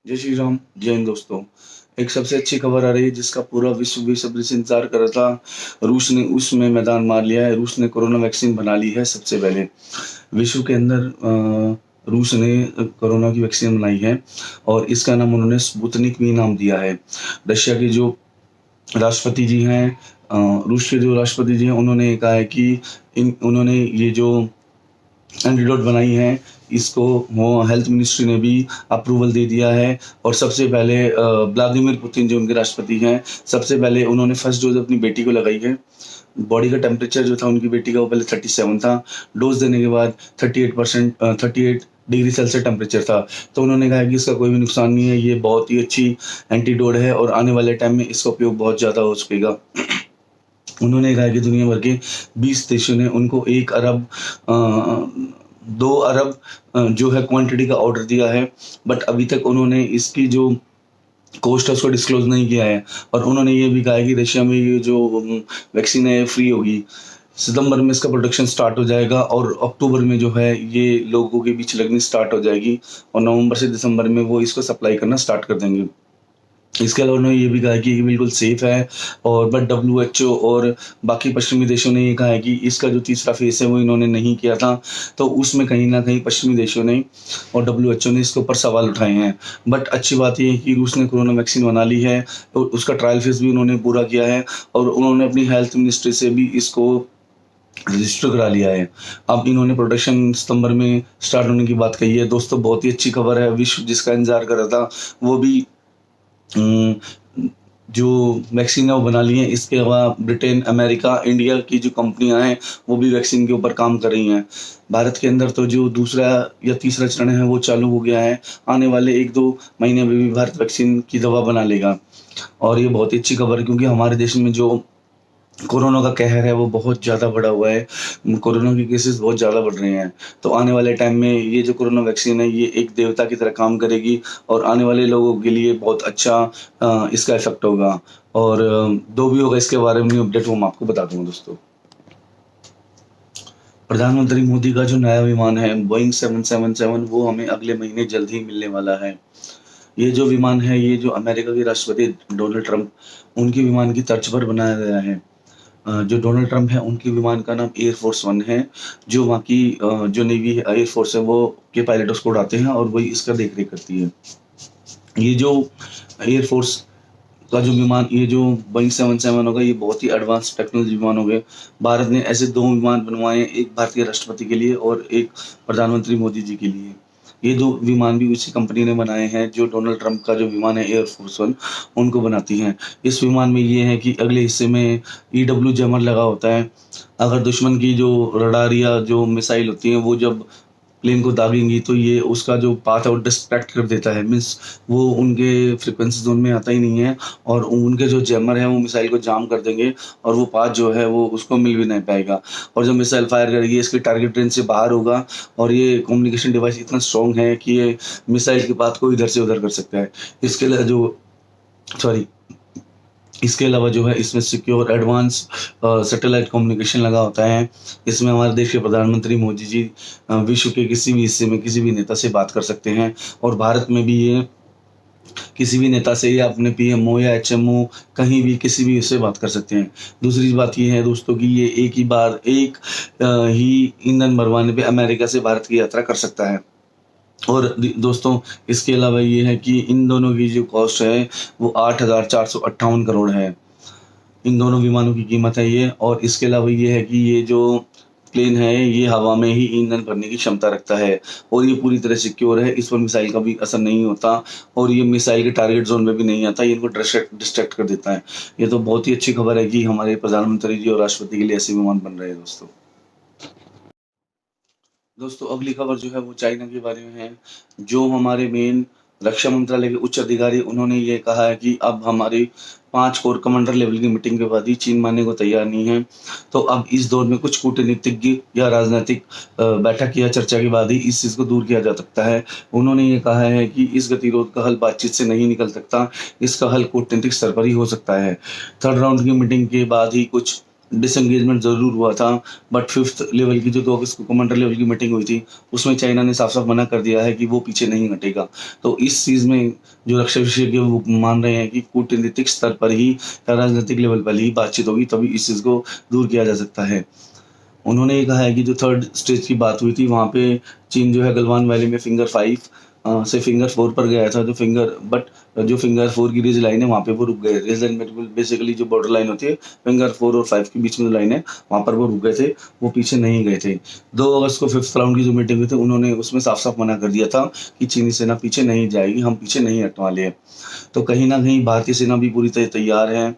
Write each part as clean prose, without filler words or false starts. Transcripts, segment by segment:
जय श्री राम, जय हिंद दोस्तों। एक सबसे अच्छी खबर आ रही है जिसका पूरा विश्व बेसब्री से इंतज़ार कर रहा था। रूस ने उसमें मैदान मार लिया है। रूस ने कोरोना वैक्सीन बना ली है सबसे पहले। विश्व के अंदर रूस ने कोरोना की वैक्सीन बनाई है और इसका नाम उन्होंने स्पुतनिक वी नाम दिया है। रशिया के जो राष्ट्रपति जी हैं रूस के जो राष्ट्रपति जी हैं उन्होंने कहा है कि उन्होंने ये जो एंटीडोट बनाई है इसको वो हेल्थ मिनिस्ट्री ने भी अप्रूवल दे दिया है। और सबसे पहले व्लादिमीर पुतिन जो उनके राष्ट्रपति हैं, सबसे पहले उन्होंने फर्स्ट डोज अपनी बेटी को लगाई है। बॉडी का टेम्परेचर जो था उनकी बेटी का वो पहले 37 था। डोज देने के बाद 38 डिग्री सेल्सियस टेम्परेचर था। तो उन्होंने कहा कि इसका कोई भी नुकसान नहीं है, ये बहुत ही अच्छी एंटीडोट है और आने वाले टाइम में इसका उपयोग बहुत ज़्यादा हो सकेगा। उन्होंने कहा कि दुनिया भर के 20 देशों ने उनको 1 अरब 2 अरब जो है क्वांटिटी का ऑर्डर दिया है। बट अभी तक उन्होंने इसकी जो कॉस्ट है उसको डिस्क्लोज नहीं किया है। और उन्होंने ये भी कहा है कि रशिया में ये जो वैक्सीन है फ्री होगी। सितंबर में इसका प्रोडक्शन स्टार्ट हो जाएगा और अक्टूबर में जो है ये लोगों के बीच लगनी स्टार्ट हो जाएगी और नवंबर से दिसंबर में वो इसको सप्लाई करना स्टार्ट कर देंगे। इसके अलावा उन्होंने ये भी कहा कि ये बिल्कुल सेफ़ है। और बट डब्ल्यूएचओ और बाकी पश्चिमी देशों ने ये कहा है कि इसका जो तीसरा फेज़ है वो इन्होंने नहीं किया था। तो उसमें कहीं न कहीं पश्चिमी देशों ने और डब्ल्यूएचओ ने इसके ऊपर सवाल उठाए हैं। बट अच्छी बात ये है कि रूस ने कोरोना वैक्सीन बना ली है और उसका ट्रायल फेज़ भी उन्होंने पूरा किया है और उन्होंने अपनी हेल्थ मिनिस्ट्री से भी इसको रजिस्टर करा लिया है। अब इन्होंने प्रोडक्शन सितंबर में स्टार्ट होने की बात कही है। दोस्तों बहुत ही अच्छी खबर है। विश्व जिसका इंतज़ार कर रहा था वो भी जो वैक्सीन है वो बना ली है। इसके अलावा ब्रिटेन, अमेरिका, इंडिया की जो कंपनियां हैं वो भी वैक्सीन के ऊपर काम कर रही हैं। भारत के अंदर तो जो दूसरा या तीसरा चरण है वो चालू हो गया है। आने वाले 1-2 महीने में भी भारत वैक्सीन की दवा बना लेगा और ये बहुत ही अच्छी खबर है क्योंकि हमारे देश में जो कोरोना का कहर है वो बहुत ज़्यादा बढ़ा हुआ है। कोरोना के केसेस बहुत ज़्यादा बढ़ रहे हैं। तो आने वाले टाइम में ये जो कोरोना वैक्सीन है ये एक देवता की तरह काम करेगी और आने वाले लोगों के लिए बहुत अच्छा इसका इफ़ेक्ट होगा। और जो भी होगा इसके बारे में न्यू अपडेट वो मैं आपको बता दूँगा दोस्तों। प्रधानमंत्री मोदी का जो नया विमान है बोइंग 777 वो हमें अगले महीने जल्द ही मिलने वाला है। ये जो विमान है ये जो अमेरिका के राष्ट्रपति डोनाल्ड ट्रंप उनके विमान की तर्ज पर बनाया गया है। जो डोनाल्ड ट्रंप है उनके विमान का नाम एयर फोर्स 1 है। जो वहाँ की जो नेवी एयर फोर्स है वो के पायलट उसको उड़ाते हैं और वही इसका देख-रेख करती है। ये जो एयर फोर्स का जो विमान ये जो बोइंग 777 होगा ये बहुत ही एडवांस टेक्नोलॉजी विमान होंगे। भारत ने ऐसे 2 विमान बनवाए हैं, एक भारतीय राष्ट्रपति के लिए और एक प्रधानमंत्री मोदी जी के लिए। ये 2 विमान भी उसी कंपनी ने बनाए हैं जो डोनाल्ड ट्रंप का जो विमान है एयर फोर्स 1 उनको बनाती हैं। इस विमान में ये है कि अगले हिस्से में ईडब्ल्यू जैमर लगा होता है। अगर दुश्मन की जो रडार या जो मिसाइल होती हैं वो जब प्लेन को दागेंगी तो ये उसका जो पाथ है वो डिस्ट्रैक्ट कर देता है। मीन्स वो उनके फ्रीक्वेंसी ज़ोन में आता ही नहीं है और उनके जो जैमर हैं वो मिसाइल को जाम कर देंगे और वो पाथ जो है वो उसको मिल भी नहीं पाएगा। और जब मिसाइल फायर करेगी इसकी टारगेट रेंज से बाहर होगा और ये कम्युनिकेशन डिवाइस इतना स्ट्रॉन्ग है कि ये मिसाइल के पाथ को इधर से उधर कर सकता है। इसके लिए जो सॉरी इसके अलावा जो है इसमें सिक्योर एडवांस सैटेलाइट कम्युनिकेशन लगा होता है। इसमें हमारे देश के प्रधानमंत्री मोदी जी विश्व के किसी भी हिस्से में किसी भी नेता से बात कर सकते हैं और भारत में भी ये किसी भी नेता से या अपने पीएमओ या एचएमओ कहीं भी किसी भी उससे बात कर सकते हैं। दूसरी बात ये है दोस्तों कि ये एक ही बार एक ही ईंधन भरवाने पे अमेरिका से भारत की यात्रा कर सकता है। और दोस्तों इसके अलावा ये है कि इन दोनों की जो कॉस्ट है वो 8,458 करोड़ है। इन दोनों विमानों की कीमत है ये। और इसके अलावा ये है कि ये जो प्लेन है ये हवा में ही ईंधन भरने की क्षमता रखता है और ये पूरी तरह सिक्योर है। इस पर मिसाइल का भी असर नहीं होता और ये मिसाइल के टारगेट जोन में भी नहीं आता, ये इनको डिस्ट्रैक्ट कर देता है। ये तो बहुत ही अच्छी खबर है कि हमारे प्रधानमंत्री जी और राष्ट्रपति के लिए ऐसे विमान बन रहे हैं दोस्तों। दोस्तों अगली खबर जो है वो चाइना के बारे में है। जो हमारे मेन रक्षा मंत्रालय के उच्च अधिकारी उन्होंने ये कहा है कि अब हमारी 5 कोर कमांडर लेवल की मीटिंग के बाद ही चीन मानने को तैयार नहीं है। तो अब इस दौर में कुछ कूटनीतिज्ञ या राजनीतिक बैठक या चर्चा के बाद ही इस चीज़ को दूर किया जा सकता है। उन्होंने ये कहा है कि इस गतिरोध का हल बातचीत से नहीं निकल सकता, इसका हल कूटनीतिक स्तर पर ही हो सकता है। 3rd राउंड की मीटिंग के बाद ही कुछ डिसएंगेजमेंट ज़रूर हुआ था, बट 5th लेवल की जो 2 अगस्त को कमांडर लेवल की मीटिंग हुई थी, उसमें चाइना ने साफ-साफ मना कर दिया है कि वो पीछे नहीं हटेगा। तो इस चीज़ में जो रक्षा विशेषज्ञ वो मान रहे हैं कि कूटनीतिक स्तर पर ही या राजनीतिक लेवल पर ही बातचीत होगी, तभी इस चीज़ को दूर किया जा सकता है। उन्होंने ये कहा है कि जो 3rd स्टेज की बात हुई थी, वहाँ पे चीन जो है गलवान वैली में फिंगर 5 से फिंगर 4 पर गया था, जो फिंगर 4 की रिज लाइन है, वहाँ पे वो रुक गए। रिज लाइन बेसिकली जो बॉर्डर लाइन होती है, फिंगर 4 और 5 के बीच में जो लाइन है, वहाँ पर वो रुक गए थे, वो पीछे नहीं गए थे। 2 अगस्त को 5th राउंड की जो मीटिंग हुई थी, उन्होंने उसमें साफ-साफ मना कर दिया था कि चीनी सेना पीछे नहीं जाएगी, हम पीछे नहीं हटने वाले हैं। तो कहीं न कहीं भारतीय सेना भी पूरी तरह तैयार है।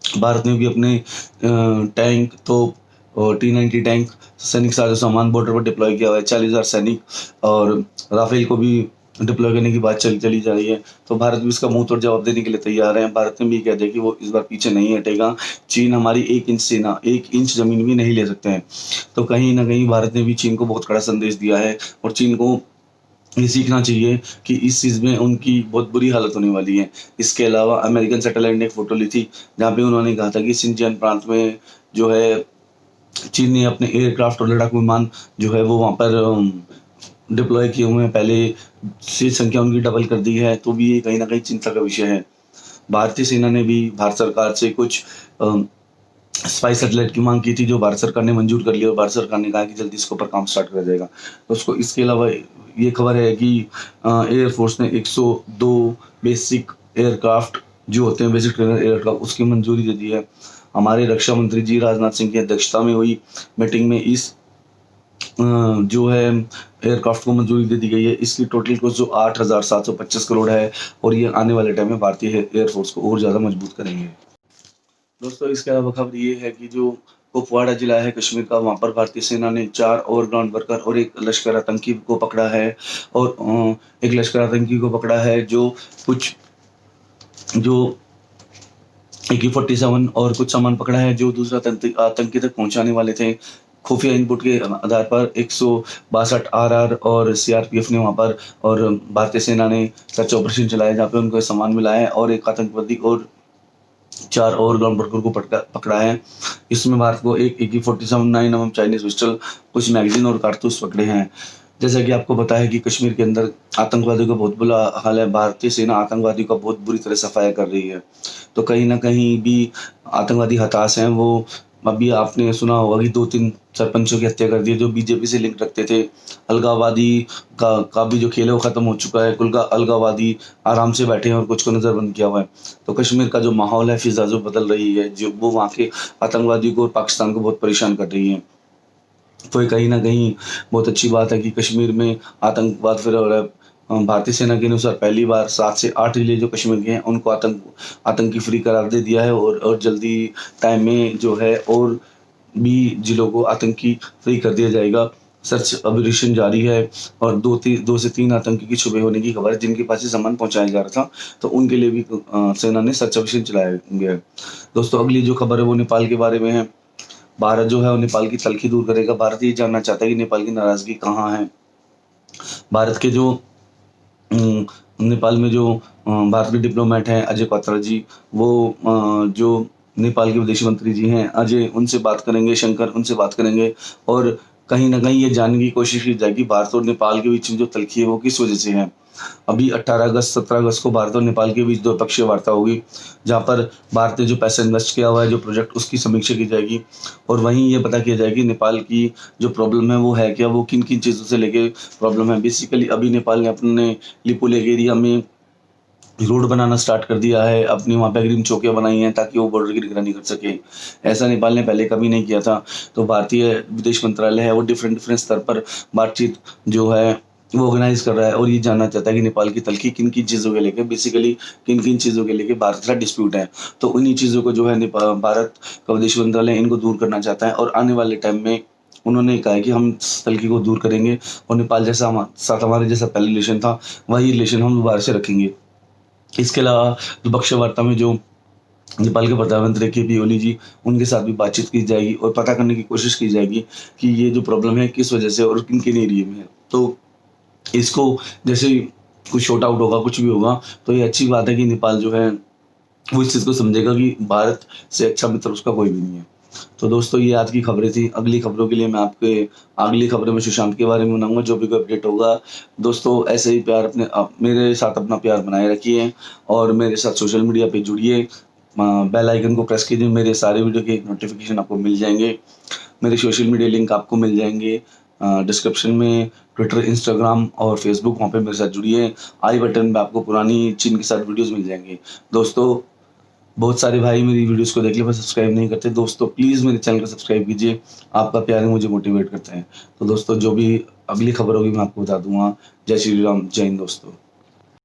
भारत ने भी अपने टैंक, तोप और T-90 टैंक, सैनिक साजो-सामान बॉर्डर पर डिप्लॉय किया हुआ है। 40,000 सैनिक और राफेल को भी डिप्लॉय करने की बात चली जा रही है। तो भारत भी इसका मुँह-तोड़ जवाब देने के लिए तैयार है। भारत ने भी कह दिया कि वो इस बार पीछे नहीं हटेगा। चीन हमारी 1 इंच सेना, 1 इंच ज़मीन भी नहीं ले सकते हैं। तो कहीं न कहीं भारत ने भी चीन को बहुत कड़ा संदेश दिया है और चीन को ये सीखना चाहिए कि इस चीज़ में उनकी बहुत बुरी हालत होने वाली है। इसके अलावा अमेरिकन सैटेलाइट ने एक फ़ोटो ली थी, जहाँ पे उन्होंने कहा था कि शिनजियांग प्रांत में जो है चीन ने अपने एयरक्राफ्ट और लड़ाकू विमान जो है वो वहाँ पर डिप्लॉय किए हुए हैं। पहले से संख्या उनकी डबल कर दी है, तो भी ये कहीं न कहीं चिंता का विषय है। भारतीय सेना ने भी भारत सरकार से कुछ स्पाई सैटेलाइट की माँग की थी, जो भारत सरकार ने मंजूर कर लिया और भारत सरकार ने कहा कि जल्दी इसके ऊपर काम स्टार्ट करा जाएगा। तो उसको इसके अलावा ये खबर है कि एयरफोर्स ने 102 बेसिक एयरक्राफ्ट जो होते हैं, बेसिक ट्रेनर एयरक्राफ्ट, उसकी मंजूरी दे दी है। हमारे रक्षा मंत्री जी राजनाथ सिंह की अध्यक्षता में हुई मीटिंग में जो है एयरक्राफ्ट को मंजूरी दे दी गई है। इसकी टोटल कॉस्ट जो 8,725 करोड़ है और ये आने वाले टाइम में भारतीय एयरफोर्स को और ज़्यादा मजबूत करेंगे। दोस्तों, इसके अलावा खबर ये है कि जो कुपवाड़ा जिला है कश्मीर का, वहाँ पर भारतीय सेना ने 4 और ग्राउंड वर्कर और एक लश्कर आतंकी को पकड़ा है और एक लश्कर आतंकी को पकड़ा है जो AK-47 और कुछ सामान पकड़ा है जो दूसरा आतंकी तक पहुंचाने वाले थे। खुफिया इनपुट के आधार पर 162 RR और CRPF ने वहाँ पर और भारतीय सेना ने सर्च ऑपरेशन चलाया, जहाँ पे उनको सामान मिला है और एक आतंकवादी और 4 और ग्राउंड वर्कर को पकड़ा है। इसमें भारत को एक AK-47 9mm चाइनीज पिस्टल, कुछ मैगजीन और कारतूस पकड़े हैं। जैसा कि आपको पता है कि कश्मीर के अंदर आतंकवादियों का बहुत बुरा हाल है। भारतीय सेना आतंकवादियों का बहुत बुरी तरह सफाया कर रही है। तो कहीं न कहीं भी आतंकवादी हताश हैं। वो अभी आपने सुना होगा कि 2-3 सरपंचों की हत्या कर दी है, जो बीजेपी से लिंक रखते थे। अलगाववादी का भी जो खेल है वो ख़त्म हो चुका है। अलगाववादी आराम से बैठे हैं और कुछ को नज़रबंद किया हुआ है। तो कश्मीर का जो माहौल है, फ़िज़ा जो बदल रही है, जो वो वहाँ के आतंकवादियों को और पाकिस्तान को बहुत परेशान कर रही है। तो ये कहीं न कहीं बहुत अच्छी बात है कि कश्मीर में आतंकवाद फिर हो रहा है। भारतीय सेना के अनुसार पहली बार 7 से 8 जिले जो कश्मीर के हैं, उनको आतंकी फ्री करार दे दिया है और जल्दी टाइम में जो है और भी जिलों को आतंकी फ्री कर दिया जाएगा। सर्च ऑपरेशन जारी है और 2 से 3 आतंकी की छुपे होने की खबर है, जिनके पास ये सामान पहुँचाया जा रहा था, तो उनके लिए भी सेना ने सर्च ऑपरेशन चलाया गया है। दोस्तों, अगली जो खबर है वो नेपाल के बारे में है। भारत जो है वो नेपाल की तलखी दूर करेगा। भारत ये जानना चाहता है कि नेपाल की नाराज़गी कहाँ है। भारत के जो नेपाल में जो भारत के डिप्लोमेट हैं अजय पात्रा जी, वो जो नेपाल के विदेश मंत्री जी हैं अजय, उनसे बात करेंगे, शंकर उनसे बात करेंगे और कहीं न कहीं ये जानने की कोशिश की जाएगी भारत और नेपाल के बीच में जो तल्खी है वो किस वजह से है। अभी 18 अगस्त 17 अगस्त को भारत और नेपाल के बीच द्विपक्षीय वार्ता होगी, जहाँ पर भारत ने जो पैसा इन्वेस्ट किया हुआ है जो प्रोजेक्ट, उसकी समीक्षा की जाएगी और वहीं ये पता किया जाएगा कि नेपाल की जो प्रॉब्लम है वो है क्या, वो किन-किन चीज़ों से लेके प्रॉब्लम है। बेसिकली अभी नेपाल ने अपने लिपुलेख एरिया में रोड बनाना स्टार्ट कर दिया है, अपनी वहाँ पे ग्रीन चौकियाँ बनाई हैं ताकि वो बॉर्डर की निगरानी कर सके। ऐसा नेपाल ने पहले कभी नहीं किया था। तो भारतीय विदेश मंत्रालय है वो डिफरेंट स्तर पर बातचीत जो है वो ऑर्गेनाइज़ कर रहा है और ये जानना चाहता है कि नेपाल की तल्खी किन-किन चीज़ों को लेके, बेसिकली किन-किन चीज़ों को लेके भारत के साथ डिस्प्यूट है। तो उन्हीं चीज़ों को जो है भारत का विदेश मंत्रालय इनको दूर करना चाहता है और आने वाले टाइम में उन्होंने कहा है कि हम इस तल्खी को दूर करेंगे और नेपाल जैसा साथ हमारे जैसा पहले रिलेशन था, वही रिलेशन हम दोबारा से रखेंगे। इसके अलावा द्विपक्षीय वार्ता में जो नेपाल के प्रधानमंत्री केपी ओली जी, उनके साथ भी बातचीत की जाएगी और पता करने की कोशिश की जाएगी कि ये जो प्रॉब्लम है किस वजह से और किन-किन एरिया में है। तो इसको जैसे ही कुछ सॉर्ट आउट होगा, कुछ भी होगा, तो ये अच्छी बात है कि नेपाल जो है वो इस चीज़ को समझेगा कि भारत से अच्छा मित्र उसका कोई भी नहीं है। तो दोस्तों ये आज की खबरें थी। अगली खबरों के लिए मैं आपके अगली खबरों में सुशांत के बारे में बनाऊँगा, जो भी कोई अपडेट होगा। दोस्तों ऐसे ही प्यार मेरे साथ अपना प्यार बनाए रखिए और मेरे साथ सोशल मीडिया पे जुड़िए। बेल आइकन को प्रेस कीजिए, मेरे सारे वीडियो के नोटिफ़िकेशन आपको मिल जाएँगे। मेरे सोशल मीडिया लिंक आपको मिल जाएँगे डिस्क्रिप्शन में, ट्विटर, इंस्टाग्राम और फेसबुक, वहाँ पे मेरे साथ जुड़िए। आई बटन पे आपको पुरानी चिन्ह के साथ वीडियोज़ मिल जाएँगे। दोस्तों बहुत सारे भाई मेरी वीडियोज़ को देख ले पर सब्सक्राइब नहीं करते। दोस्तों प्लीज़ मेरे चैनल को सब्सक्राइब कीजिए। आपका प्यार ही मुझे मोटिवेट करता है। तो दोस्तों जो भी अगली खबर होगी मैं आपको बता दूँगा। जय श्री राम, जय हिंद दोस्तों।